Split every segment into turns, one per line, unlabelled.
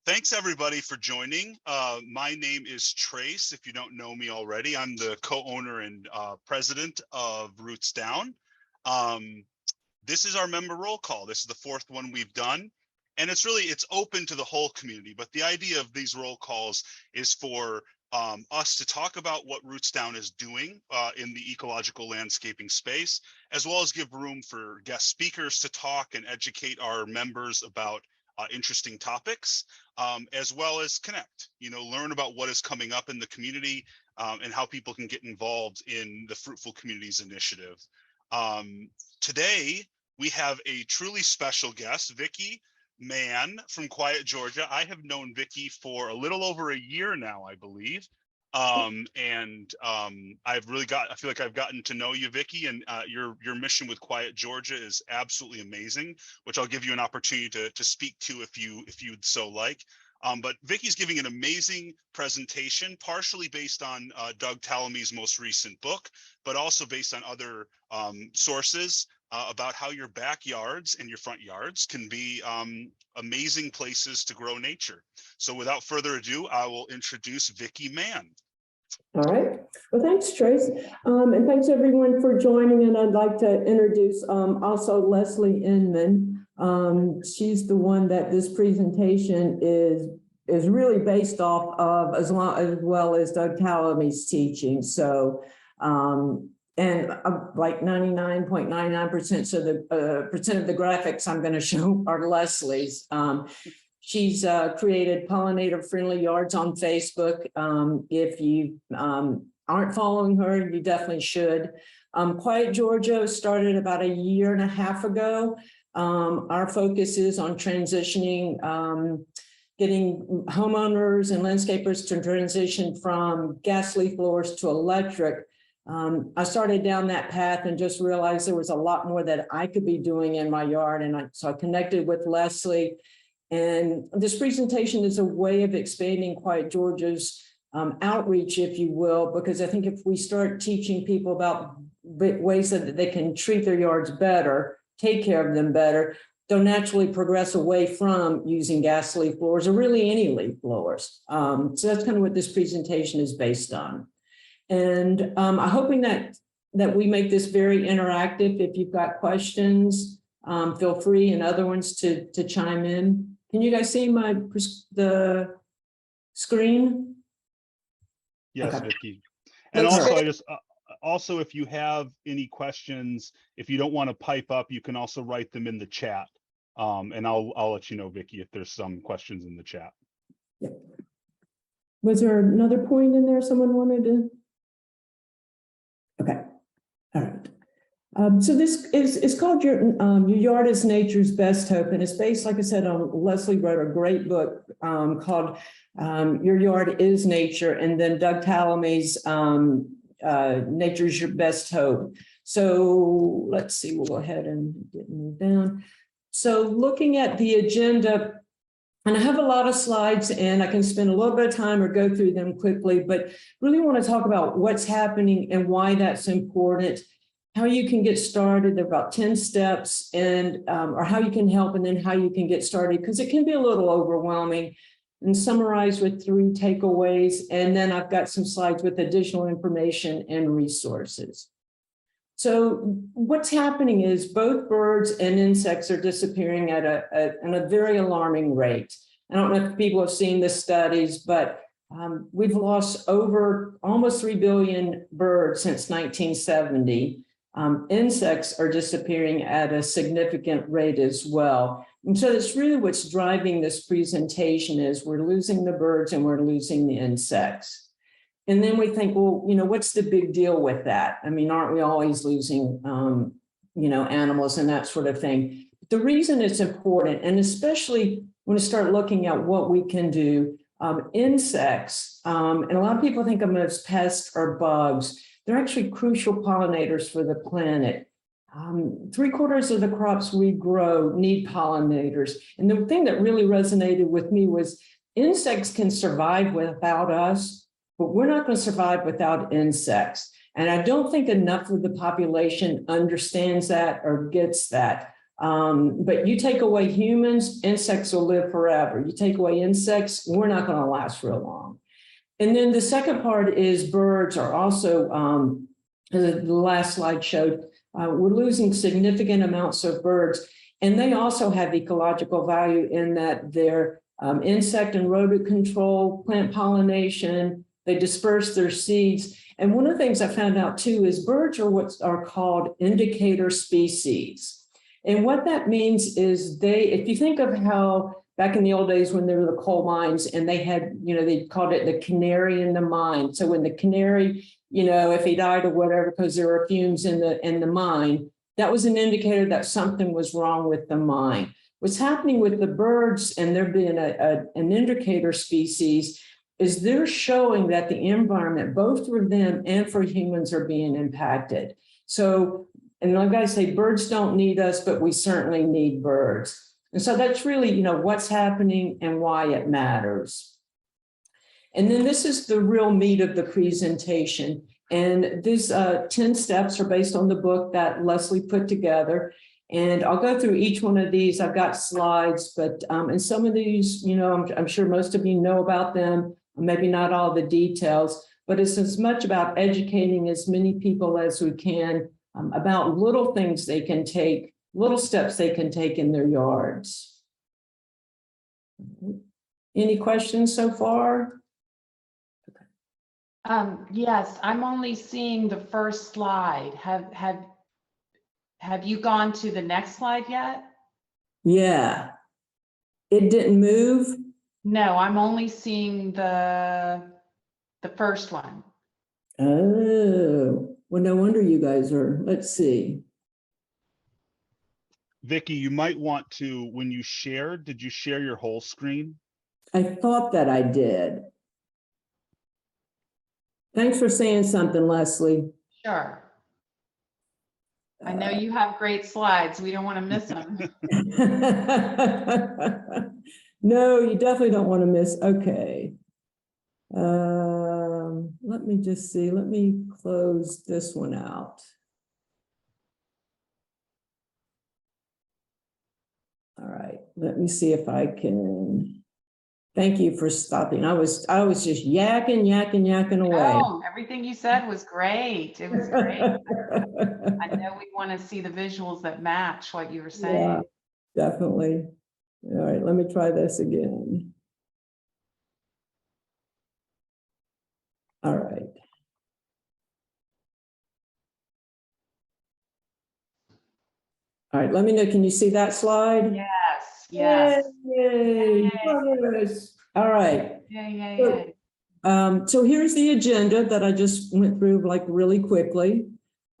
Thanks everybody for joining. My name is Trace. If you don't know me already, I'm the co-owner and president of Roots Down. This is our member roll call. This is the fourth one we've done. And it's open to the whole community. But the idea of these roll calls is for us to talk about what Roots Down is doing in the ecological landscaping space, as well as give room for guest speakers to talk and educate our members about interesting topics, as well as connect, learn about what is coming up in the community and how people can get involved in the Fruitful Communities Initiative. Today, we have a truly special guest, Vicki Mann from QuietGA. I have known Vicki for a little over a year now, I believe. I feel like I've gotten to know you, Vicki, and your mission with QuietGA is absolutely amazing, which I'll give you an opportunity to speak to if you'd so like. But Vicki's giving an amazing presentation, partially based on Doug Tallamy's most recent book, but also based on other sources about how your backyards and your front yards can be amazing places to grow nature. So without further ado, I will introduce Vicki Mann.
All right. Well, thanks, Trace. And thanks everyone for joining. And I'd like to introduce also Leslie Inman. She's the one that this presentation is really based off of, as well as Doug Tallamy's teaching. So, and like 99.99% so the percent of the graphics I'm going to show are Leslie's. She's created Pollinator Friendly Yards on Facebook. If you aren't following her, you definitely should. QuietGA started about a year and a half ago. Our focus is on transitioning, getting homeowners and landscapers to transition from gas leaf blowers to electric. I started down that path and just realized there was a lot more that I could be doing in my yard. And so I connected with Leslie. And this presentation is a way of expanding QuietGA's outreach, if you will, because I think if we start teaching people about ways that they can treat their yards better, take care of them better, they'll naturally progress away from using gas leaf blowers or really any leaf blowers. So that's kind of what this presentation is based on. And I'm hoping that we make this very interactive. If you've got questions, feel free, and other ones to chime in. Can you guys see the screen?
Yes,
okay.
Vicki. And also, if you have any questions, if you don't want to pipe up, you can also write them in the chat. And I'll let you know, Vicki, if there's some questions in the chat.
Yeah. Was there another point in there someone wanted to? Okay. All right. So this is called Your Yard is Nature's Best Hope, and it's based, like I said, on Leslie wrote a great book called Your Yard is Nature, and then Doug Tallamy's Nature's Your Best Hope. So let's see, we'll go ahead and move down. So looking at the agenda, and I have a lot of slides and I can spend a little bit of time or go through them quickly, but really want to talk about what's happening and why that's important, how you can get started. There are about 10 steps, and or how you can help, and then how you can get started, because it can be a little overwhelming, and summarize with 3 takeaways. And then I've got some slides with additional information and resources. So what's happening is both birds and insects are disappearing at a very alarming rate. I don't know if people have seen the studies, but we've lost over almost 3 billion birds since 1970. Insects are disappearing at a significant rate as well. And so that's really what's driving this presentation is we're losing the birds and we're losing the insects. And then we think, well, what's the big deal with that? I mean, aren't we always losing, animals and that sort of thing? The reason it's important, and especially when we start looking at what we can do, insects, and a lot of people think of them as pests or bugs. They're actually crucial pollinators for the planet. 3/4 of the crops we grow need pollinators. And the thing that really resonated with me was insects can survive without us, but we're not going to survive without insects. And I don't think enough of the population understands that or gets that. But you take away humans, insects will live forever. You take away insects, we're not going to last real long. And then the second part is birds are also, the last slide showed, we're losing significant amounts of birds. And they also have ecological value in that they're insect and rodent control, plant pollination, they disperse their seeds. And one of the things I found out too is birds are what are called indicator species. And what that means is if you think of how back in the old days when there were the coal mines and they had, they called it the canary in the mine. So when the canary, if he died or whatever, because there were fumes in the mine, that was an indicator that something was wrong with the mine. What's happening with the birds and there being an indicator species is they're showing that the environment, both for them and for humans, are being impacted. So, and like I say, birds don't need us, but we certainly need birds. And so that's really, what's happening and why it matters. And then this is the real meat of the presentation. And these 10 steps are based on the book that Leslie put together. And I'll go through each one of these. I've got slides, but and some of these, I'm sure most of you know about them, maybe not all the details, but it's as much about educating as many people as we can about little things they can take, little steps they can take in their yards. Any questions so far?
Yes, I'm only seeing the first slide. Have you gone to the next slide yet?
Yeah. It didn't move?
No, I'm only seeing the first one.
Oh, well, no wonder you guys are, let's see.
Vicki, you might want to, when you shared, did you share your whole screen?
I thought that I did. Thanks for saying something, Leslie.
Sure. I know you have great slides. We don't want to miss them.
No, you definitely don't want to miss. Okay. Let me just see. Let me close this one out. All right. Let me see if I can. Thank you for stopping. I was just yakking away.
Oh, everything you said was great. It was great. I know we want to see the visuals that match what you were saying.
Yeah, definitely. All right, let me try this again. All right. All right, let me know. Can you see that slide?
Yes, yes.
Yay. Yes. All right.
Yay.
So here's the agenda that I just went through like really quickly.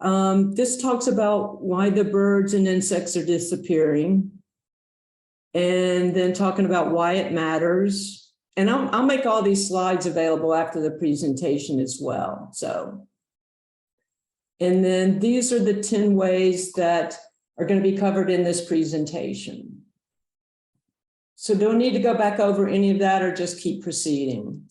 This talks about why the birds and insects are disappearing. And then talking about why it matters. And I'll make all these slides available after the presentation as well. So, and then these are the 10 ways that are going to be covered in this presentation. So don't need to go back over any of that or just keep proceeding.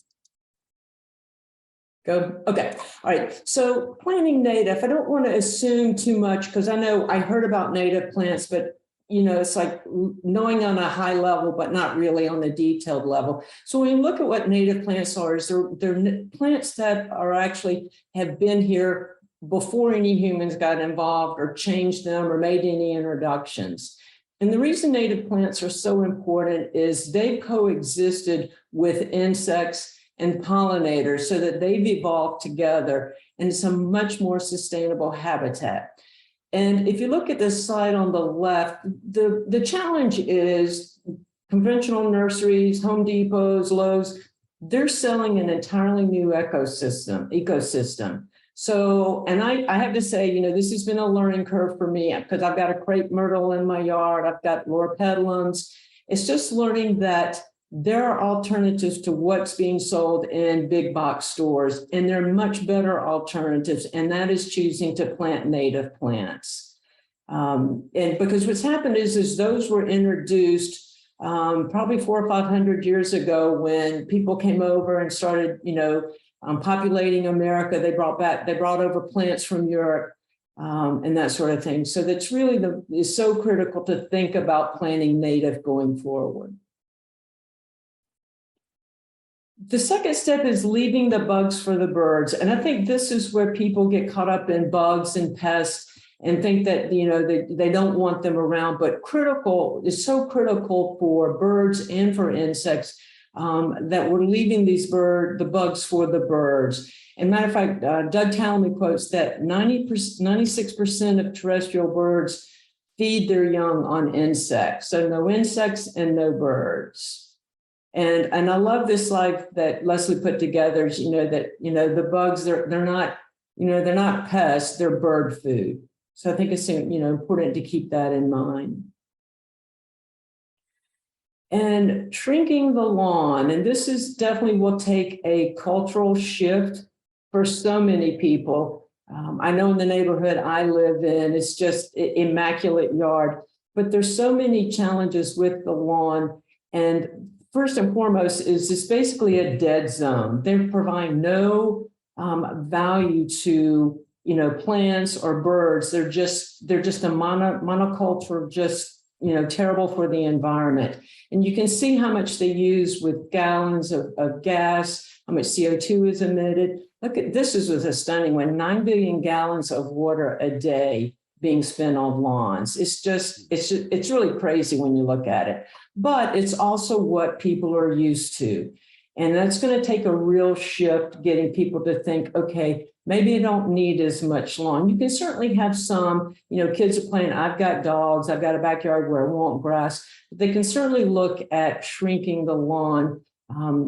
Go. Okay. All right. So planting native, I don't want to assume too much because I know I heard about native plants, but it's like knowing on a high level, but not really on a detailed level. So when you look at what native plants are, is they're plants that are actually have been here before any humans got involved or changed them or made any introductions. And the reason native plants are so important is they've coexisted with insects and pollinators so that they've evolved together and it's a much more sustainable habitat. And if you look at this slide on the left, the challenge is conventional nurseries, Home Depots, Lowe's, they're selling an entirely new ecosystem. So, and I have to say, this has been a learning curve for me because I've got a crepe myrtle in my yard. I've got loropetalums. It's just learning that there are alternatives to what's being sold in big box stores, and there are much better alternatives, and that is choosing to plant native plants. And because what's happened is those were introduced probably 400 or 500 years ago when people came over and started, populating America. They brought over plants from Europe. and that sort of thing. So that's really is so critical to think about planting native going forward. The second step is leaving the bugs for the birds. And I think this is where people get caught up in bugs and pests and think that, they don't want them around, but is so critical for birds and for insects that we're leaving the bugs for the birds. And matter of fact, Doug Tallamy quotes that 96% of terrestrial birds feed their young on insects. So no insects and no birds. And I love this slide that Leslie put together, the bugs, they're not pests, they're bird food. So I think it's, important to keep that in mind. And shrinking the lawn, and this is definitely will take a cultural shift for so many people. I know in the neighborhood I live in, it's just immaculate yard, but there's so many challenges with the lawn. And first and foremost is it's basically a dead zone. They provide no value to plants or birds. They're just a monoculture, just terrible for the environment. And you can see how much they use with gallons of gas, how much CO2 is emitted. Look at this is a stunning one: 9 billion gallons of water a day being spent on lawns. It's really crazy when you look at it, but it's also what people are used to. And that's going to take a real shift, getting people to think, okay, maybe I don't need as much lawn. You can certainly have some, kids are playing, I've got dogs, I've got a backyard where I want grass. But they can certainly look at shrinking the lawn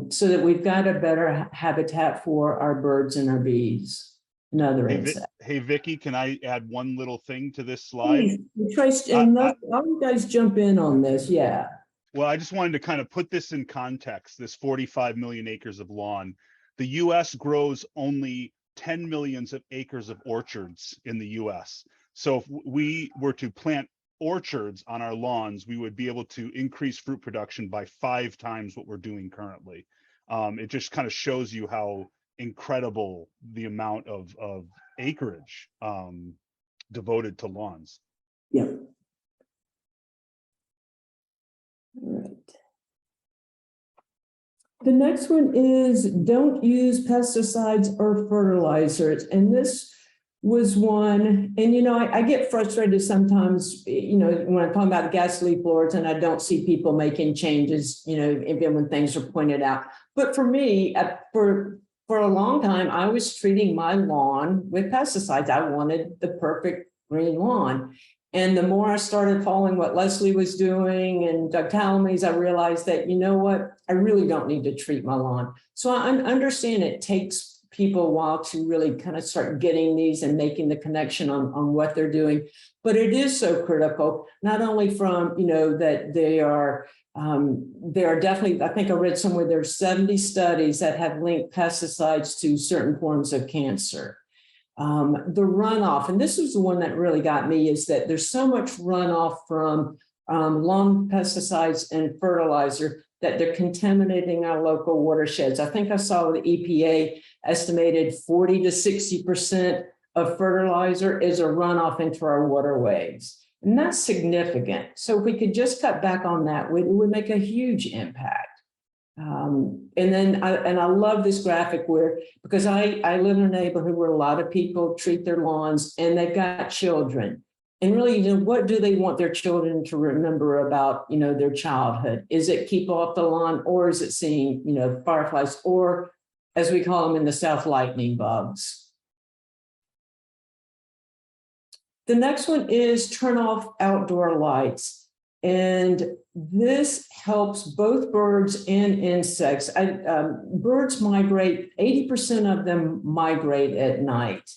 so that we've got a better habitat for our birds and our bees.
Hey, Vicki, can I add one little thing to this slide?
Please, Trace, and all you guys jump in on this, yeah.
Well, I just wanted to kind of put this in context, this 45 million acres of lawn. The US grows only 10 million acres of orchards in the US. So if we were to plant orchards on our lawns, we would be able to increase fruit production by 5 times what we're doing currently. It just kind of shows you how incredible the amount of acreage devoted to lawns.
Yeah. All right. The next one is don't use pesticides or fertilizers. And this was one, and I get frustrated sometimes, when I'm talking about gas leaf blowers and I don't see people making changes, even when things are pointed out. But for me, for a long time, I was treating my lawn with pesticides. I wanted the perfect green lawn. And the more I started following what Leslie was doing and Doug Tallamy's, I realized that, I really don't need to treat my lawn. So I understand it takes people a while to really kind of start getting these and making the connection on what they're doing. But it is so critical, not only from, that they are definitely, I think I read somewhere there's 70 studies that have linked pesticides to certain forms of cancer. The runoff, and this was the one that really got me, is that there's so much runoff from lawn pesticides and fertilizer that they're contaminating our local watersheds. I think I saw the EPA estimated 40 to 60% of fertilizer is a runoff into our waterways. And that's significant. So if we could just cut back on that, it would make a huge impact. And I love this graphic because I live in a neighborhood where a lot of people treat their lawns and they've got children. And really, what do they want their children to remember about, their childhood? Is it keep off the lawn, or is it seeing, fireflies, or as we call them in the South, lightning bugs? The next one is turn off outdoor lights. And this helps both birds and insects. Birds migrate, 80% of them migrate at night.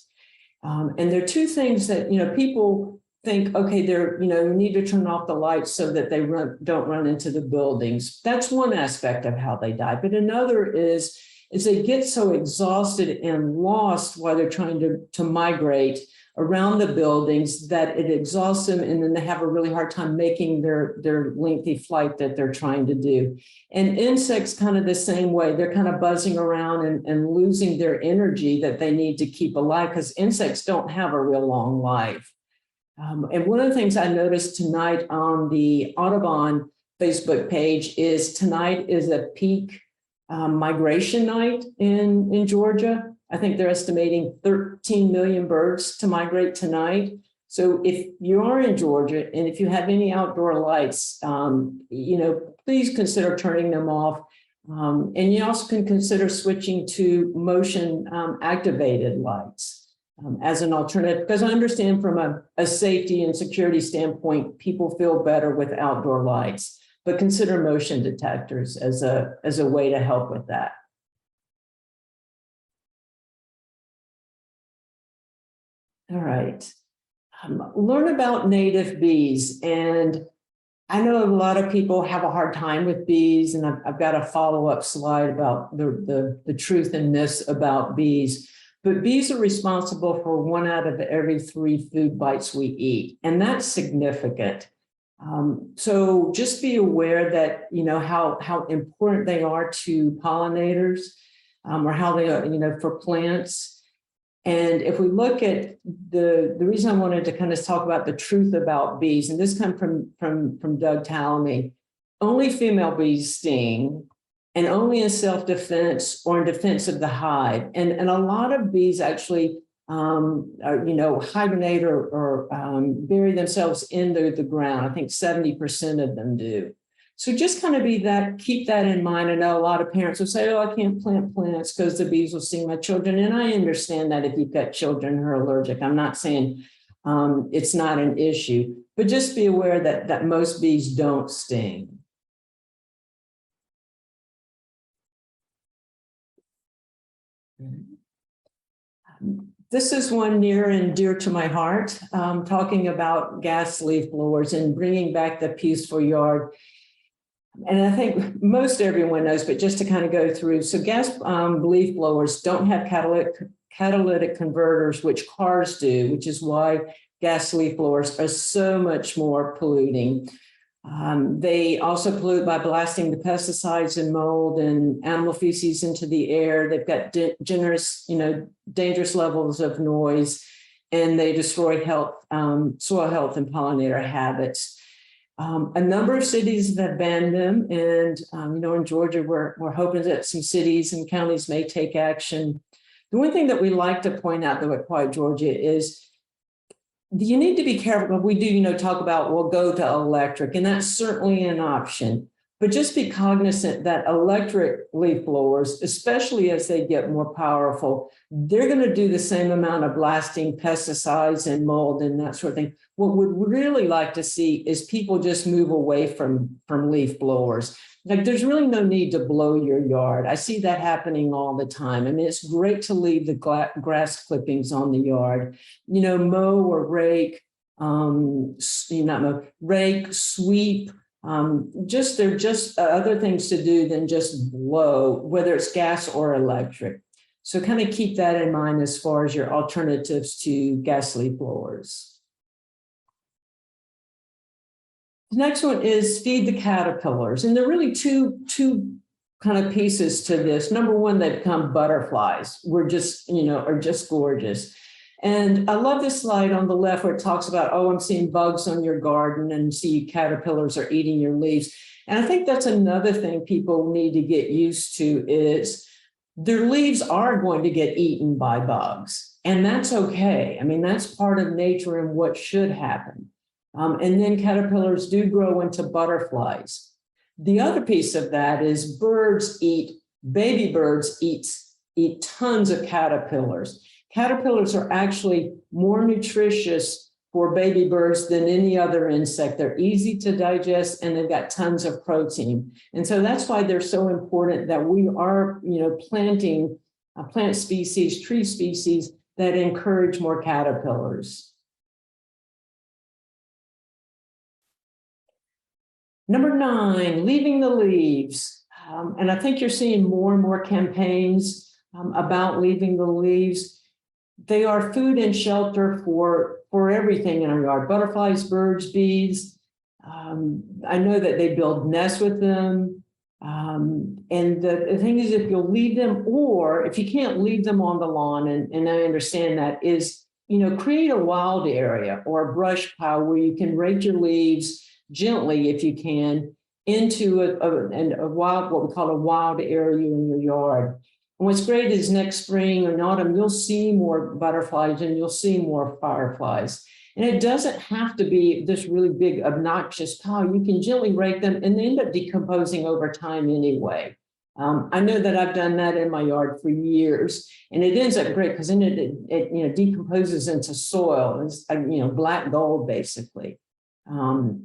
And there are two things that, people think, okay, you need to turn off the lights so that they don't run into the buildings. That's one aspect of how they die. But another is they get so exhausted and lost while they're trying to migrate around the buildings that it exhausts them, and then they have a really hard time making their lengthy flight that they're trying to do. And insects kind of the same way. They're kind of buzzing around and losing their energy that they need to keep alive, because insects don't have a real long life. And one of the things I noticed tonight on the Audubon Facebook page is tonight is a peak migration night in Georgia. I think they're estimating 13 million birds to migrate tonight. So if you are in Georgia and if you have any outdoor lights, please consider turning them off. And you also can consider switching to motion activated lights as an alternative, because I understand from a safety and security standpoint, people feel better with outdoor lights, but consider motion detectors as a way to help with that. All right. Learn about native bees. And I know a lot of people have a hard time with bees, and I've got a follow-up slide about the truth and myths about bees. But bees are responsible for 1 out of every 3 food bites we eat, and that's significant. So just be aware that, how important they are to pollinators, or how they are, for plants. And if we look at the reason I wanted to kind of talk about the truth about bees, and this comes from Doug Tallamy, only female bees sting, and only in self-defense or in defense of the hive. And a lot of bees actually, hibernate or bury themselves into the ground. I think 70% of them do. So just kind of keep that in mind. I know a lot of parents will say, oh, I can't plant plants because the bees will sting my children. And I understand that if you've got children who are allergic. I'm not saying it's not an issue, but just be aware that most bees don't sting. This is one near and dear to my heart, talking about gas leaf blowers and bringing back the peaceful yard. And I think most everyone knows, but just to kind of go through. So gas leaf blowers don't have catalytic converters, which cars do, which is why gas leaf blowers are so much more polluting. They also pollute by blasting the pesticides and mold and animal feces into the air. They've got dangerous levels of noise, and they destroy soil health and pollinator habits. A number of cities have banned them, and in Georgia, we're hoping that some cities and counties may take action. The one thing that we like to point out, though, at QuietGA is you need to be careful. We do, talk about we'll go to electric, and that's certainly an option. But just be cognizant that electric leaf blowers, especially as they get more powerful, they're going to do the same amount of blasting pesticides and mold and that sort of thing. What we'd really like to see is people just move away from leaf blowers. Like, there's really no need to blow your yard. I see that happening all the time. I mean, it's great to leave the grass clippings on the yard, mow or rake, rake, sweep. They're just other things to do than just blow, whether it's gas or electric. So kind of keep that in mind as far as your alternatives to gas leaf blowers. The next one is feed the caterpillars. And there are really two kind of pieces to this. Number one, they become butterflies. We're just, are just gorgeous. And I love this slide on the left where it talks about, oh, I'm seeing bugs on your garden and see caterpillars are eating your leaves. And I think that's another thing people need to get used to is their leaves are going to get eaten by bugs. And that's okay. I mean, that's part of nature and what should happen. And then caterpillars do grow into butterflies. The other piece of that is baby birds eat tons of caterpillars. Caterpillars are actually more nutritious for baby birds than any other insect. They're easy to digest and they've got tons of protein. And so that's why they're so important that we are, planting plant species, tree species that encourage more caterpillars. Number 9, leaving the leaves. And I think you're seeing more and more campaigns about leaving the leaves. They are food and shelter for everything in our yard, butterflies, birds, bees. I know that they build nests with them. And the thing is, if you'll leave them, or if you can't leave them on the lawn, and I understand that, is, create a wild area or a brush pile where you can rake your leaves gently, if you can, into a wild, what we call a wild area in your yard. And what's great is next spring and autumn, you'll see more butterflies and you'll see more fireflies. And it doesn't have to be this really big, obnoxious pile. You can gently rake them and they end up decomposing over time anyway. I know that I've done that in my yard for years, and it ends up great because then it decomposes into soil. It's black gold basically.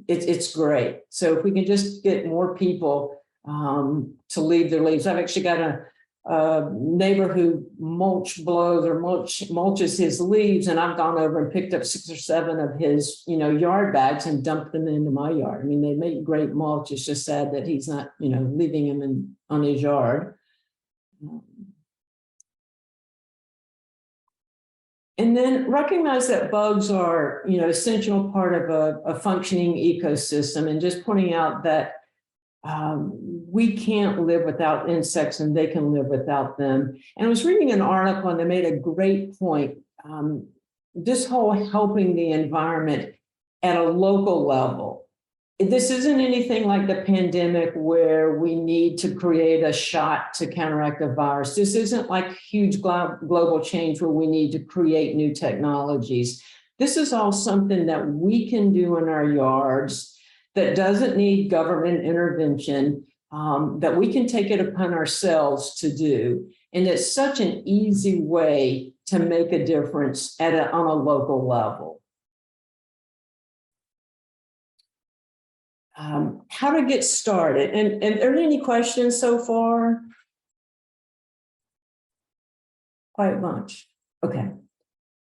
It's great. So if we can just get more people to leave their leaves. I've actually got a neighbor who mulches his leaves, and I've gone over and picked up 6 or 7 of his yard bags and dumped them into my yard. I mean, they make great mulch. It's just sad that he's not leaving them on his yard. And then recognize that bugs are essential part of a functioning ecosystem, and just pointing out that we can't live without insects and they can live without them. And I was reading an article and they made a great point. This whole helping the environment at a local level. This isn't anything like the pandemic where we need to create a shot to counteract the virus. This isn't like huge global change where we need to create new technologies. This is all something that we can do in our yards that doesn't need government intervention, that we can take it upon ourselves to do. And it's such an easy way to make a difference on a local level. How to get started. And are there any questions so far? Quite a bunch. Okay.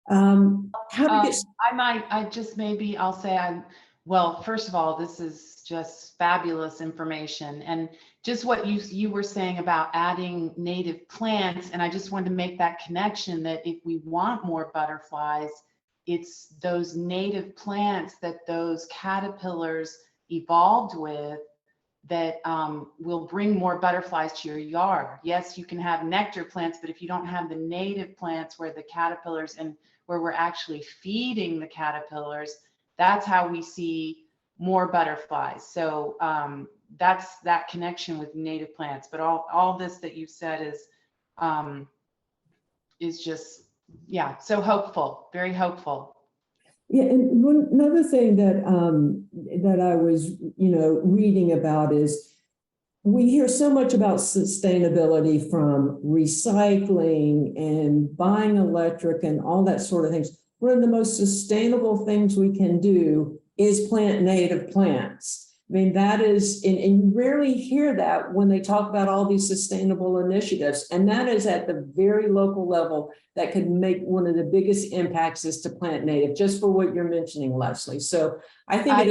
How to get
I'll say well, first of all, this is just fabulous information, and just what you were saying about adding native plants. And I just wanted to make that connection that if we want more butterflies, it's those native plants that those caterpillars evolved with that will bring more butterflies to your yard. Yes, you can have nectar plants, but if you don't have the native plants where the caterpillars and where we're actually feeding the caterpillars, that's how we see more butterflies. So that's that connection with native plants. But all this that you said is just, yeah, so hopeful, very hopeful.
Yeah, and another thing that that I was reading about is we hear so much about sustainability from recycling and buying electric and all that sort of things. One of the most sustainable things we can do is plant native plants. I mean, that is, and you rarely hear that when they talk about all these sustainable initiatives. And that is at the very local level that could make one of the biggest impacts is to plant native, just for what you're mentioning, Leslie. So I think
I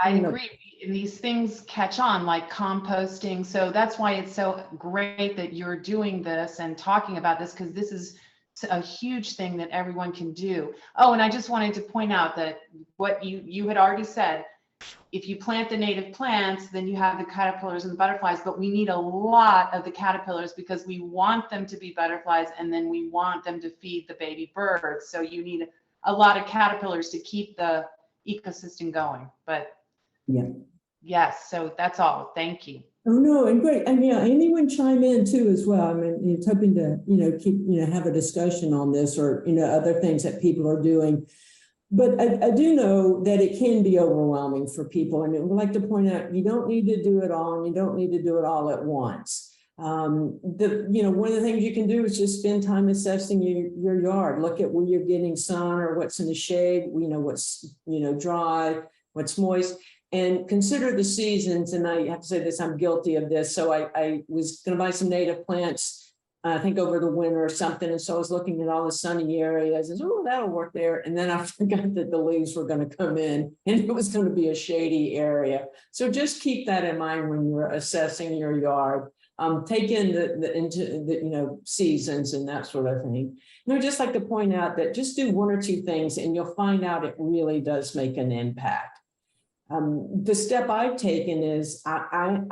agree. And these things catch on, like composting. So that's why it's so great that you're doing this and talking about this, because this is a huge thing that everyone can do. Oh, and I just wanted to point out that what you had already said, if you plant the native plants, then you have the caterpillars and the butterflies, but we need a lot of the caterpillars because we want them to be butterflies, and then we want them to feed the baby birds. So you need a lot of caterpillars to keep the ecosystem going. But
yeah,
yes, so that's all. Thank you.
Oh, no, and great. And yeah, anyone chime in too as well. I mean, it's hoping to, keep, have a discussion on this or, other things that people are doing. But I do know that it can be overwhelming for people. And I would like to point out, you don't need to do it all, and you don't need to do it all at once. One of the things you can do is just spend time assessing your yard. Look at where you're getting sun or what's in the shade, what's, dry, what's moist. And consider the seasons, and I have to say this, I'm guilty of this. So I was going to buy some native plants, I think over the winter or something. And so I was looking at all the sunny areas and oh, that'll work there. And then I forgot that the leaves were going to come in and it was going to be a shady area. So just keep that in mind when you're assessing your yard. take in into the, you know, seasons and that sort of thing. You know, just like to point out that just do one or two things and you'll find out it really does make an impact. The step I've taken is I've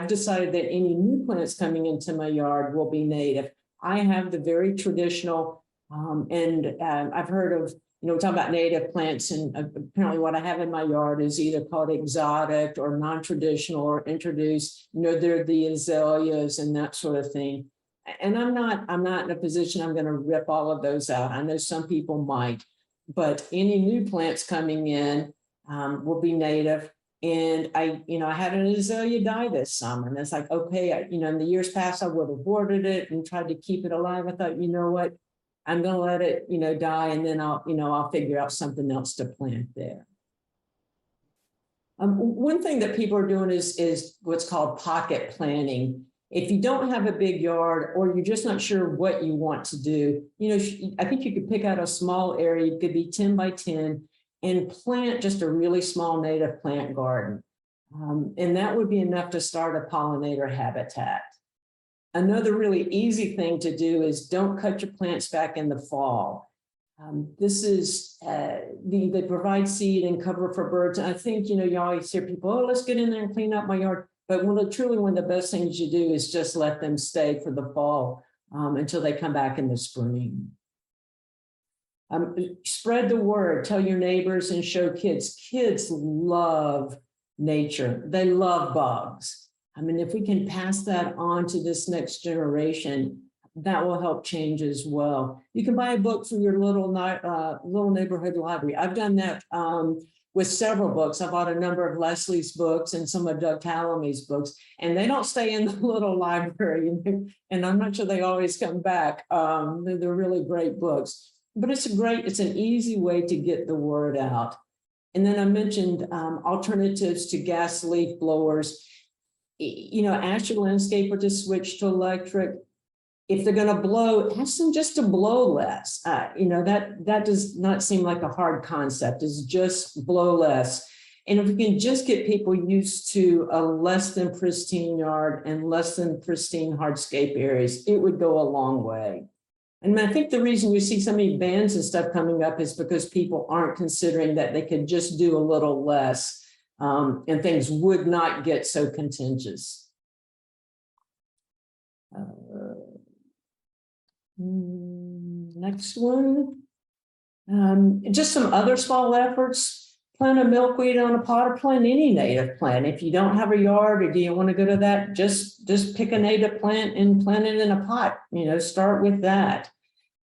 decided that any new plants coming into my yard will be native. I have the very traditional, I've heard of, you know, talking about native plants, and apparently what I have in my yard is either called exotic or non-traditional or introduced. You know, they're the azaleas and that sort of thing. And I'm not in a position I'm going to rip all of those out. I know some people might, but any new plants coming in will be native. And I had an azalea die this summer, and it's like, okay, in the years past, I would have watered it and tried to keep it alive. I thought, you know what, I'm going to let it, die, and then I'll figure out something else to plant there. One thing that people are doing is what's called pocket planting. If you don't have a big yard, or you're just not sure what you want to do, I think you could pick out a small area. It could be 10 by 10 and plant just a really small native plant garden. And that would be enough to start a pollinator habitat. Another really easy thing to do is don't cut your plants back in the fall. This is, they provide seed and cover for birds. And I think, you always hear people, oh, let's get in there and clean up my yard. But one of the best things you do is just let them stay for the fall until they come back in the spring. Spread the word, tell your neighbors and show kids. Kids love nature. They love bugs. I mean, if we can pass that on to this next generation, that will help change as well. You can buy a book from your little neighborhood library. I've done that with several books. I bought a number of Leslie's books and some of Doug Tallamy's books, and they don't stay in the little library. And I'm not sure they always come back. They're really great books. But it's an easy way to get the word out. And then I mentioned alternatives to gas leaf blowers. Ask your landscaper to switch to electric. If they're going to blow, ask them just to blow less. That does not seem like a hard concept. It's just blow less. And if we can just get people used to a less than pristine yard and less than pristine hardscape areas, it would go a long way. And I think the reason you see so many bans and stuff coming up is because people aren't considering that they could just do a little less and things would not get so contentious. Next one. Just some other small efforts. Plant a milkweed on a pot, or plant any native plant. If you don't have a yard, or do you want to go to that, just pick a native plant and plant it in a pot. Start with that.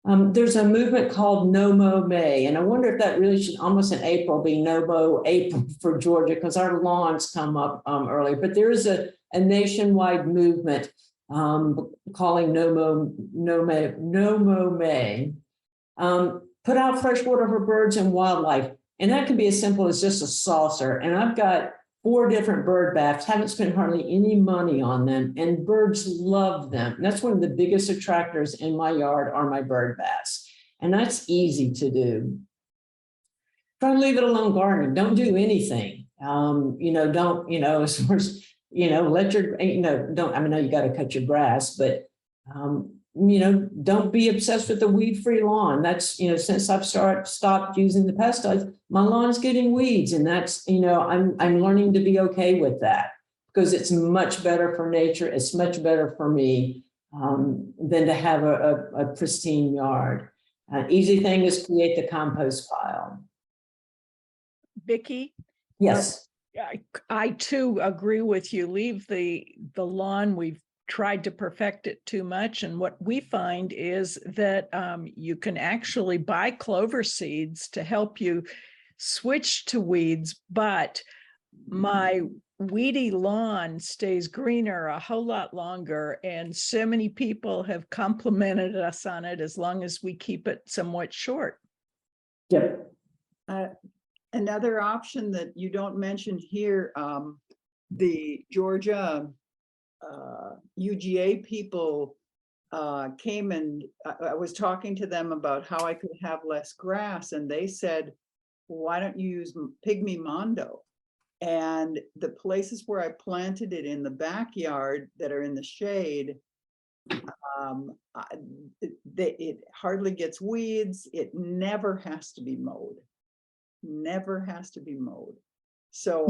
There's a movement called No Mow May, and I wonder if that really should almost in April be No Mow April for Georgia, because our lawns come up early. But there is a nationwide movement calling No Mow May. Put out fresh water for birds and wildlife. And that can be as simple as just a saucer. And I've got 4 different bird baths, haven't spent hardly any money on them, and birds love them. And that's one of the biggest attractors in my yard are my bird baths. And that's easy to do. Try to leave it alone gardening. Don't do anything. Don't, as far as, let your, don't, I know you got to cut your grass, but don't be obsessed with the weed-free lawn. That's, since I've stopped using the pesticides, my lawn's getting weeds. And that's, I'm learning to be okay with that, because it's much better for nature. It's much better for me than to have a pristine yard. Easy thing is create the compost pile.
Vicki?
Yes.
I too agree with you. Leave the lawn. We've tried to perfect it too much. And what we find is that you can actually buy clover seeds to help you switch to weeds, but my weedy lawn stays greener a whole lot longer. And so many people have complimented us on it, as long as we keep it somewhat short.
Yep.
Another option that you don't mention here, the Georgia UGA people came, and I was talking to them about how I could have less grass, and they said, why don't you use pygmy mondo? And the places where I planted it in the backyard that are in the shade, it hardly gets weeds. It never has to be mowed. Never has to be mowed. So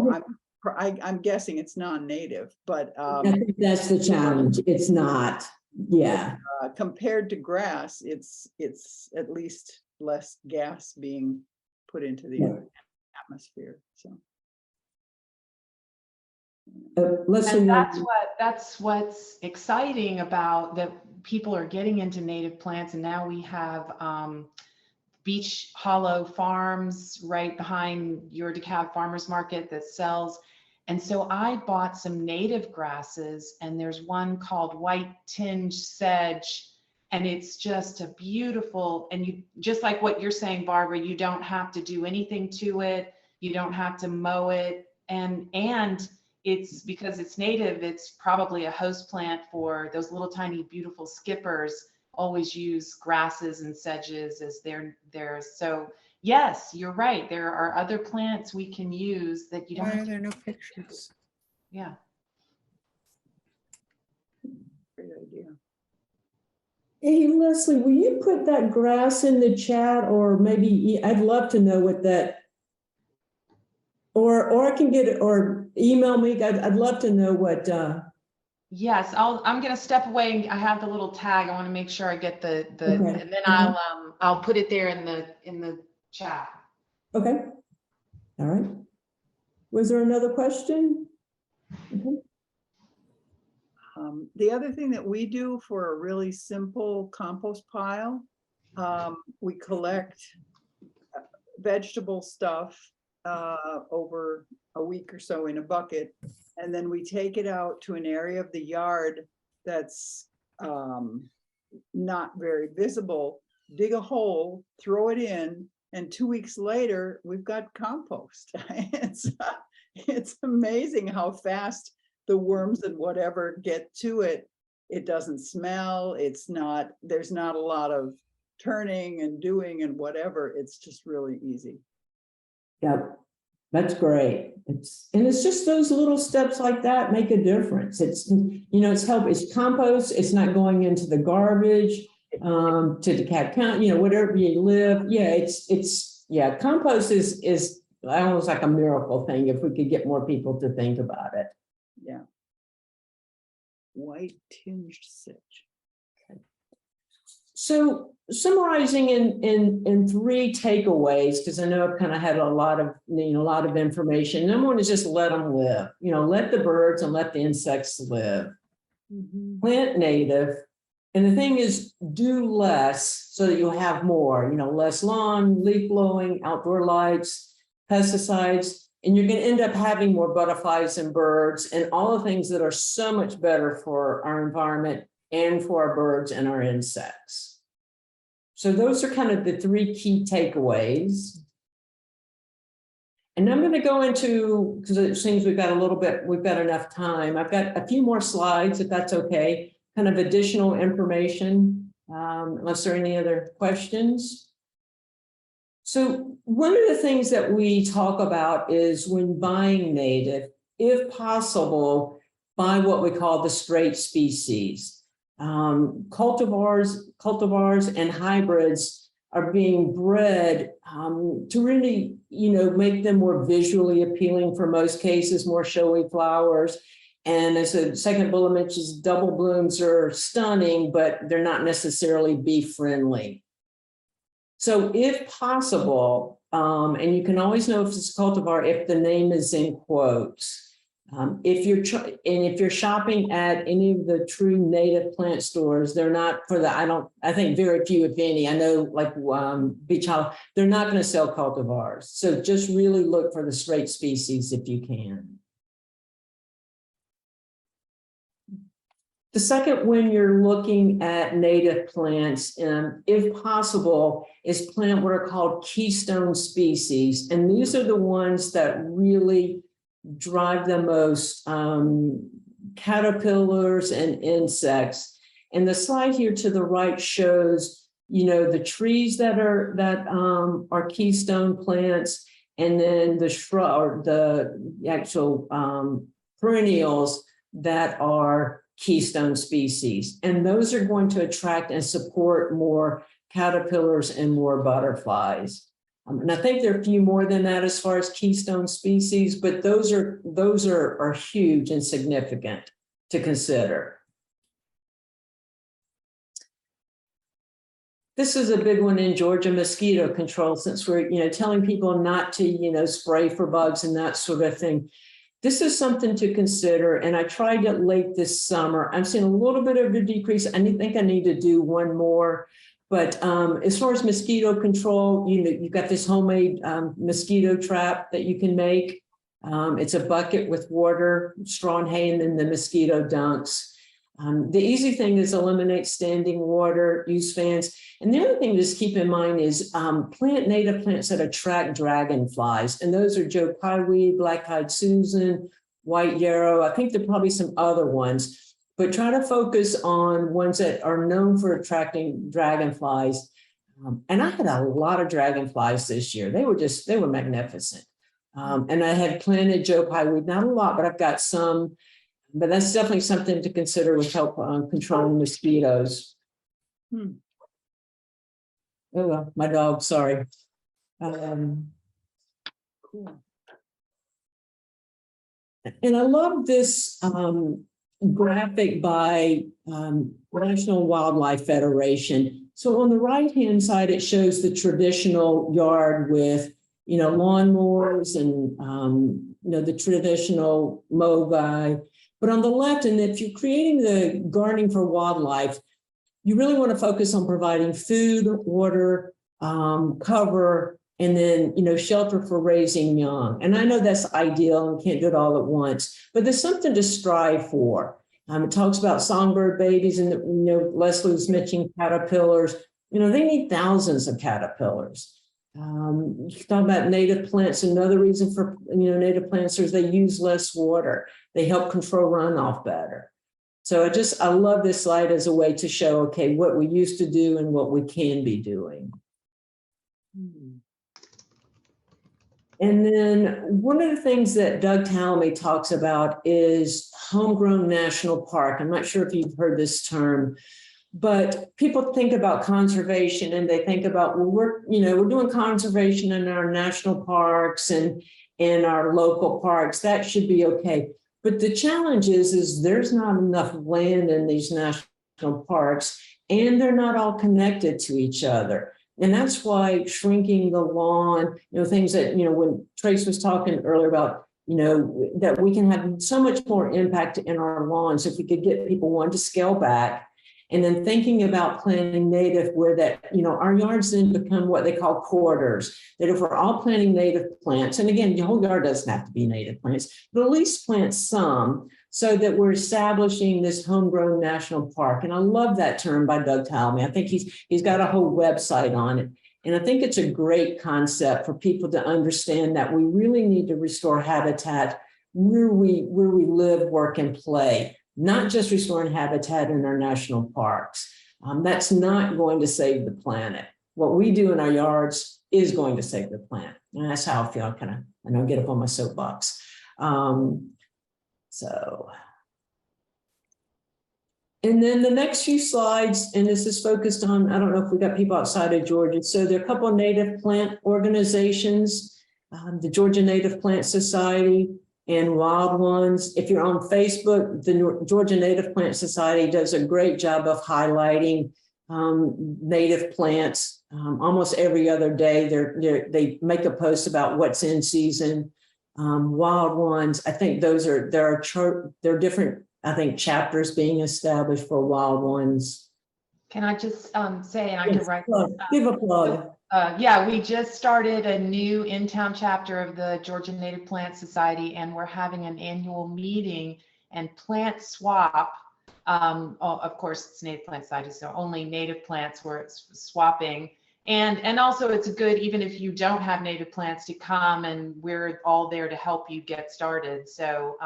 I'm guessing it's non-native, but
I think that's the challenge. It's not. Yeah.
compared to grass, it's at least less gas being put into the atmosphere. So.
Listen,
And that's what's exciting about that people are getting into native plants. And now we have Beach Hollow Farms right behind your DeKalb Farmers Market that sells. And so I bought some native grasses, and there's one called white tinged sedge, and it's just a beautiful, and you just like what you're saying, Barbara, you don't have to do anything to it. You don't have to mow it. And it's because it's native, it's probably a host plant for those little tiny beautiful skippers. Always use grasses and sedges as their so yes, you're right, there are other plants we can use that you don't
Why
have
are
to.
there no pictures?
Yeah.
Great idea.
hey, Leslie, will you put that grass in the chat, or maybe I'd love to know what that, or I can get it, or email me. I'd love to know what.
Yes, I'm gonna step away. I have the little tag. I want to make sure I get the
Okay.
and then I'll put it there in the chat.
Okay. All right. Was there another question? Okay.
The other thing that we do for a really simple compost pile, we collect vegetable stuff over a week or so in a bucket, and then we take it out to an area of the yard that's not very visible, dig a hole, throw it in, and 2 weeks later, we've got compost. It's amazing how fast the worms and whatever get to it. It doesn't smell. There's not a lot of turning and doing and whatever. It's just really easy.
Yep. That's great. It's just those little steps like that make a difference. It's it's compost. It's not going into the garbage, to DeKalb County, whatever you live. Yeah, compost is almost like a miracle thing if we could get more people to think about it.
Yeah. White tinged sedge.
So summarizing in 3 takeaways, because I know I've kind of had a lot of information. Number one is just let them live. Let the birds and let the insects live.
Mm-hmm.
Plant native. And the thing is, do less so that you'll have more. Less lawn, leaf blowing, outdoor lights, pesticides, and you're going to end up having more butterflies and birds and all the things that are so much better for our environment and for our birds and our insects. So those are kind of the 3 key takeaways. And I'm going to go into, because it seems we've got enough time. I've got a few more slides, if that's okay, kind of additional information, unless there are any other questions. So one of the things that we talk about is when buying native, if possible, buy what we call the straight species. Cultivars and hybrids are being bred to really, make them more visually appealing for most cases, more showy flowers. And as a second bullet mentions, double blooms are stunning, but they're not necessarily bee friendly. So if possible, and you can always know if it's a cultivar if the name is in quotes. If you're shopping at any of the true native plant stores, they're not I think very few, if any. I know like Beach Hollow, they're not going to sell cultivars. So just really look for the straight species if you can. The second, when you're looking at native plants, if possible, is plant what are called keystone species. And these are the ones that really drive the most caterpillars and insects. And the slide here to the right shows, the trees that are keystone plants. and then the shrub or the actual perennials that are keystone species. And those are going to attract and support more caterpillars and more butterflies. And I think there are a few more than that as far as keystone species, but those are huge and significant to consider. This is a big one in Georgia, mosquito control, since we're telling people not to spray for bugs and that sort of thing. This is something to consider, and I tried it late this summer. I'm seeing a little bit of a decrease. I think I need to do one more. But as far as mosquito control, you've got this homemade mosquito trap that you can make. It's a bucket with water, straw and hay, and then the mosquito dunks. The easy thing is eliminate standing water, use fans. And the other thing to just keep in mind is plant native plants that attract dragonflies. And those are Joe Pyeweed, black-eyed Susan, white yarrow. I think there are probably some other ones. But try to focus on ones that are known for attracting dragonflies. And I had a lot of dragonflies this year. They were magnificent. And I had planted Joe Pyeweed, not a lot, but I've got some. But that's definitely something to consider with help controlling mosquitoes. Oh, well, my dog, sorry. And I love this graphic by National Wildlife Federation. So on the right-hand side, it shows the traditional yard with, lawnmowers and, the traditional mow guy. But on the left, and if you're creating the gardening for wildlife, you really want to focus on providing food, water, cover, and then, shelter for raising young. And I know that's ideal and can't do it all at once, but there's something to strive for. It talks about songbird babies and, Leslie was mentioning caterpillars. They need thousands of caterpillars. You talk about native plants. Another reason for, native plants is they use less water. They help control runoff better. So I love this slide as a way to show, okay, what we used to do and what we can be doing. And then one of the things that Doug Tallamy talks about is homegrown national park. I'm not sure if you've heard this term, but people think about conservation and they think about, well, we're doing conservation in our national parks and in our local parks. That should be okay. But the challenge is there's not enough land in these national parks and they're not all connected to each other. And that's why shrinking the lawn, things that, when Trace was talking earlier about, that we can have so much more impact in our lawns if we could get people, one, to scale back, and then thinking about planting native where that, our yards then become what they call corridors, that if we're all planting native plants, and again, your whole yard doesn't have to be native plants, but at least plant some so that we're establishing this homegrown national park. And I love that term by Doug Tallamy. I think he's got a whole website on it. And I think it's a great concept for people to understand that we really need to restore habitat where we live, work, and play, not just restoring habitat in our national parks. That's not going to save the planet. What we do in our yards is going to save the planet. And that's how I feel. I don't get up on my soapbox. And then the next few slides, and this is focused on, I don't know if we got people outside of Georgia. So there are a couple of native plant organizations, the Georgia Native Plant Society and Wild Ones. If you're on Facebook, the Georgia Native Plant Society does a great job of highlighting native plants. Almost every other day, they make a post about what's in season. Wild Ones, I think there are different, I think, chapters being established for Wild Ones.
Can I just say, and I can write.
Give a plug.
Yeah, we just started a new in-town chapter of the Georgia Native Plant Society, and we're having an annual meeting and plant swap. Of course, it's Native Plant Society, so only native plants where it's swapping. And also it's good, even if you don't have native plants, to come, and we're all there to help you get started. So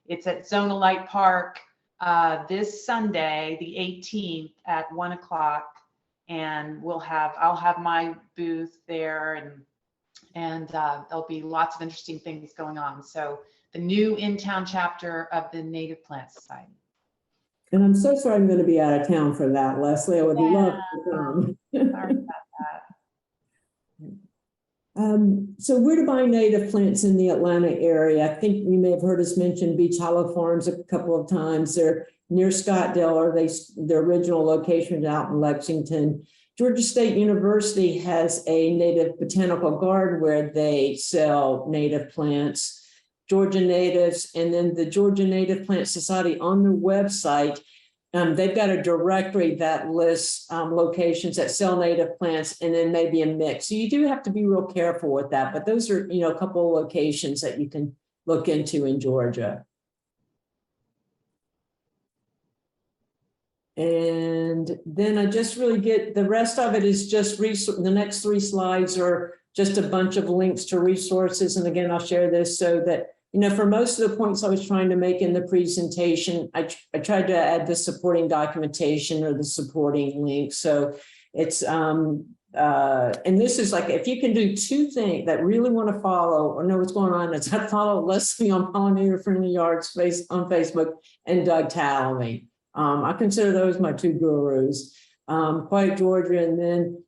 it's at Zona Light Park this Sunday, the 18th at 1 o'clock. And I'll have my booth there, and And there'll be lots of interesting things going on. So the new in-town chapter of the Native Plant Society.
And I'm so sorry I'm going to be out of town for that, Leslie. I would love to come.
Sorry about that.
So where to buy native plants in the Atlanta area? I think you may have heard us mention Beach Hollow Farms a couple of times. They're near Scottsdale, or their original location is out in Lexington. Georgia State University has a native botanical garden where they sell native plants, Georgia natives, and then the Georgia Native Plant Society on their website. They've got a directory that lists locations that sell native plants, and then maybe a mix. So you do have to be real careful with that, but those are, a couple of locations that you can look into in Georgia. And then I just really get, the rest of it is just the next 3 slides are just a bunch of links to resources. And again, I'll share this so that, for most of the points I was trying to make in the presentation, I tried to add the supporting documentation or the supporting link. So it's, and this is like, if you can do 2 things that really want to follow or know what's going on, it's I follow Leslie on Pollinator Friendly Yards on Facebook and Doug Tallamy. I consider those my 2 gurus, Quiet Georgia, and then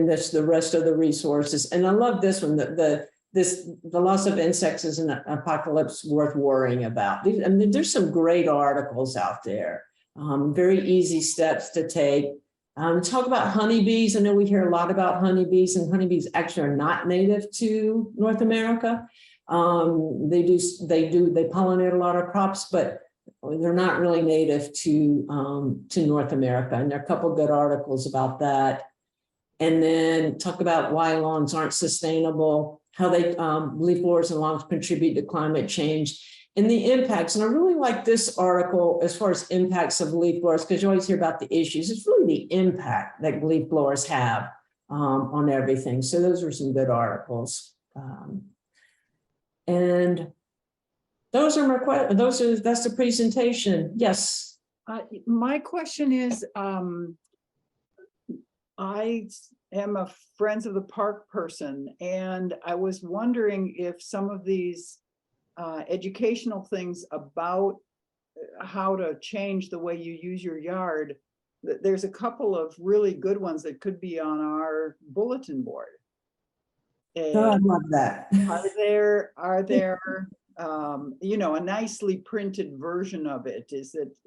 that's the rest of the resources. And I love this one, the loss of insects is an apocalypse worth worrying about. There's some great articles out there, very easy steps to take. Talk about honeybees. I know we hear a lot about honeybees, and honeybees actually are not native to North America. They pollinate a lot of crops, but they're not really native to North America. And there are a couple of good articles about that. And then talk about why lawns aren't sustainable, how they leaf blowers and lawns contribute to climate change, and the impacts. And I really like this article as far as impacts of leaf blowers, because you always hear about the issues. It's really the impact that leaf blowers have on everything. So those are some good articles. And those are my questions. That's the presentation. Yes.
My question is, I am a Friends of the Park person, and I was wondering if some of these educational things about how to change the way you use your yard, there's a couple of really good ones that could be on our bulletin board.
Oh, I love that.
Are there a nicely printed version of it? Is it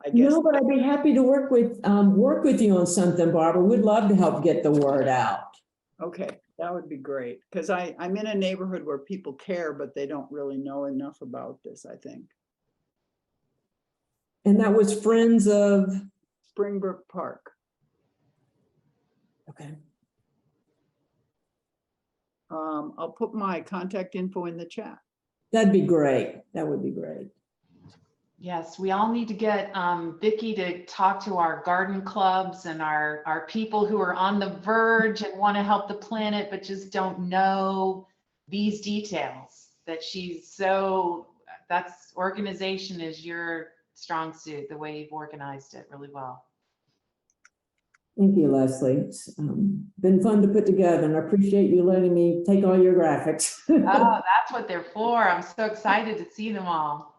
I guess.
No, but I'd be happy to work with you on something, Barbara. We'd love to help get the word out.
Okay, that would be great, because I'm in a neighborhood where people care, but they don't really know enough about this, I think.
And that was Friends of
Springbrook Park.
Okay.
I'll put my contact info in the chat.
That'd be great. That would be great.
Yes, we all need to get Vicki to talk to our garden clubs and our people who are on the verge and want to help the planet, but just don't know these details. That's organization is your strong suit, the way you've organized it really well.
Thank you, Leslie. It's been fun to put together, and I appreciate you letting me take all your graphics.
Oh, that's what they're for. I'm so excited to see them all.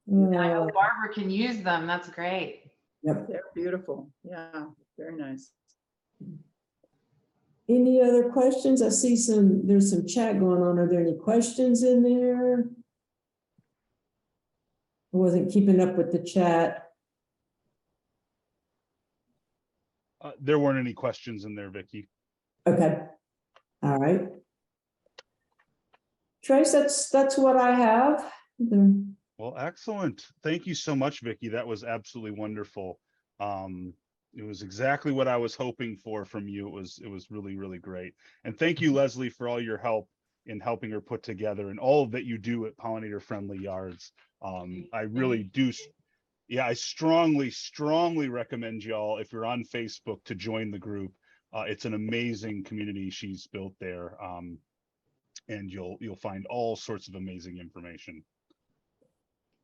And I hope Barbara can use them. That's great.
Yep.
They're beautiful. Yeah, very nice.
Any other questions? I see there's some chat going on. Are there any questions in there? I wasn't keeping up with the chat.
There weren't any questions in there, Vicki.
Okay. All right. Trace, that's what I have.
Well, excellent. Thank you so much, Vicki. That was absolutely wonderful. It was exactly what I was hoping for from you. It was really, really great. And thank you, Leslie, for all your help in helping her put together and all that you do at Pollinator Friendly Yards. I really do. Yeah, I strongly recommend y'all, if you're on Facebook, to join the group. It's an amazing community she's built there, and you'll find all sorts of amazing information.